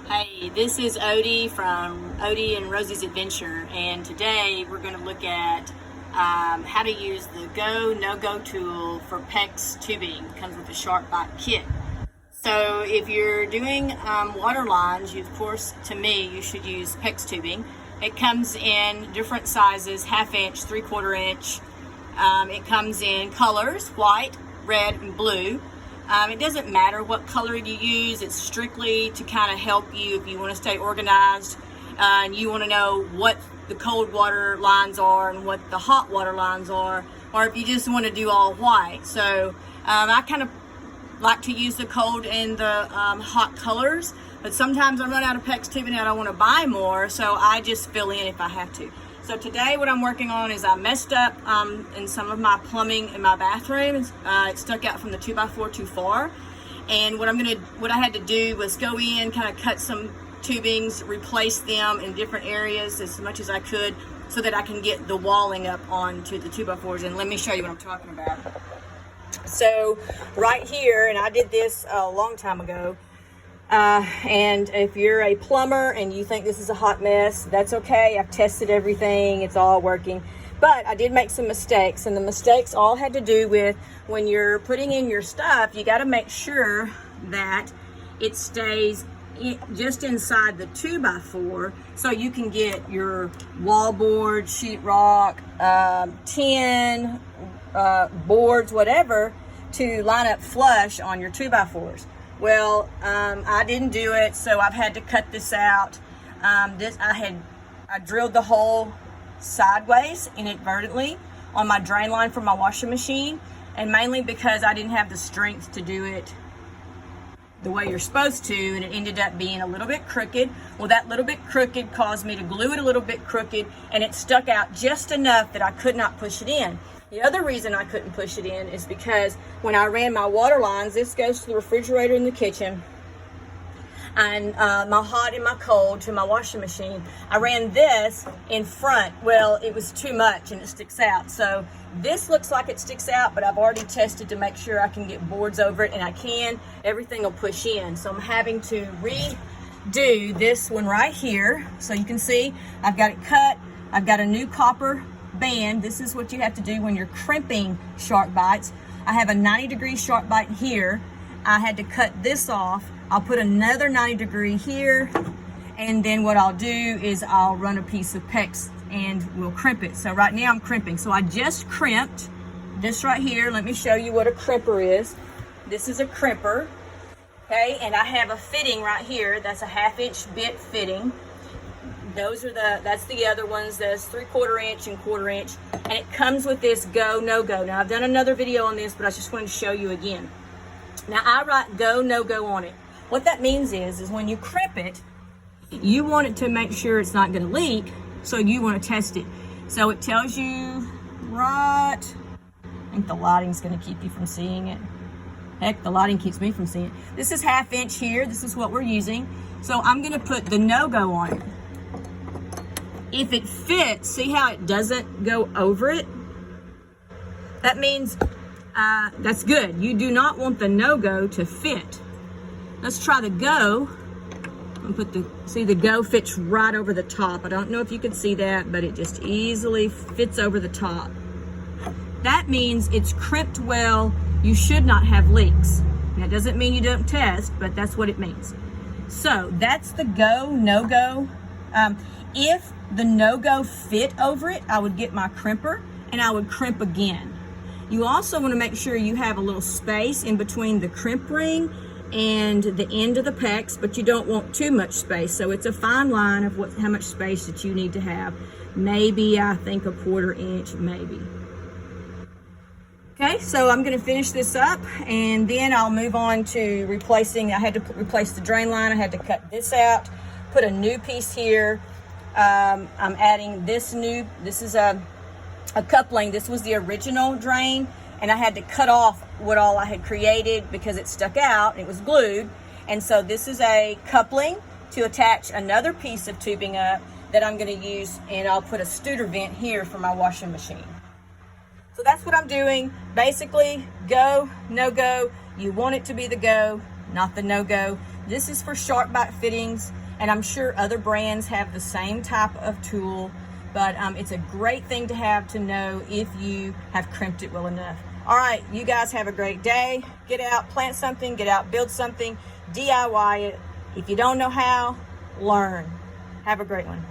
Hey, this is Odie from Odie and Rosie's Adventure, and today we're going to look at how to use the Go No-Go tool for PEX tubing. It comes with the Sharkbite kit. So if you're doing water lines, of course, to me, you should use PEX tubing. It comes in different sizes, 1/2 inch, 3/4 inch. It comes in colors, white, red, and blue. It doesn't matter what color you use. It's strictly to kind of help you if you want to stay organized and you want to know what the cold water lines are and what the hot water lines are, or if you just want to do all white. So I kind of like to use the cold and the hot colors, but sometimes I run out of PEX tubing and I don't want to buy more, so I just fill in if I have to. So today what I'm working on is I messed up in some of my plumbing in my bathroom. It stuck out from the 2x4 too far. And what I had to do was go in, kind of cut some tubings, replace them in different areas as much as I could so that I can get the walling up onto the 2x4s. And let me show you what I'm talking about. So right here, and I did this a long time ago, and if you're a plumber and you think this is a hot mess, that's okay. I've tested everything, it's all working. But I did make some mistakes, and the mistakes all had to do with when you're putting in your stuff, you got to make sure that it stays just inside the 2x4 so you can get your wallboard, sheetrock, tin, boards, whatever, to line up flush on your 2x4s. Well, I didn't do it, so I've had to cut this out. I drilled the hole sideways inadvertently on my drain line for my washing machine, and mainly because I didn't have the strength to do it the way you're supposed to, and it ended up being a little bit crooked. Well, that little bit crooked caused me to glue it a little bit crooked, and it stuck out just enough that I could not push it in. The other reason I couldn't push it in is because when I ran my water lines, this goes to the refrigerator in the kitchen, and my hot and my cold to my washing machine. I ran this in front. Well, it was too much and it sticks out. So this looks like it sticks out, but I've already tested to make sure I can get boards over it, and I can. Everything will push in. So I'm having to redo this one right here. So you can see I've got it cut. I've got a new copper band. This is what you have to do when you're crimping shark bites. I have a 90-degree shark bite here. I had to cut this off. I'll put another 90-degree here, and then what I'll do is I'll run a piece of PEX and we'll crimp it. So right now I'm crimping. So I just crimped this right here. Let me show you what a crimper is. This is a crimper, okay? And I have a fitting right here. That's a 1/2 inch bit fitting. That's the other ones, that's 3/4 inch and 1/4 inch. And it comes with this Go No-Go. Now I've done another video on this, but I just wanted to show you again. Now I write Go No-Go on it. What that means is when you crimp it, you want it to make sure it's not gonna leak, so you wanna test it. So it tells you right, I think the lighting's gonna keep you from seeing it. Heck, the lighting keeps me from seeing it. This is 1/2 inch here, this is what we're using. So I'm gonna put the No-Go on it. If it fits, see how it doesn't go over it? That means that's good. You do not want the No-Go to fit. Let's try the Go. See, the Go fits right over the top. I don't know if you can see that, but it just easily fits over the top. That means it's crimped well. You should not have leaks. That doesn't mean you don't test, but that's what it means. So that's the Go No-Go. If the No-Go fit over it, I would get my crimper and I would crimp again. You also want to make sure you have a little space in between the crimp ring and the end of the PEX, but you don't want too much space. So it's a fine line of how much space that you need to have. Maybe, I think, 1/4 inch, maybe. Okay, so I'm going to finish this up, and then I'll move on to replacing. I had to replace the drain line. I had to cut this out, put a new piece here. I'm adding this is a coupling. This was the original drain, and I had to cut off what all I had created because it stuck out. It was glued, and so this is a coupling to attach another piece of tubing up that I'm going to use, and I'll put a Studer vent here for my washing machine. So that's what I'm doing. Basically, Go, No-Go. You want it to be the Go, not the No-Go. This is for Sharkbite fittings, and I'm sure other brands have the same type of tool, but it's a great thing to have to know if you have crimped it well enough. All right, you guys have a great day. Get out, plant something, get out, build something, DIY it. If you don't know how, learn. Have a great one.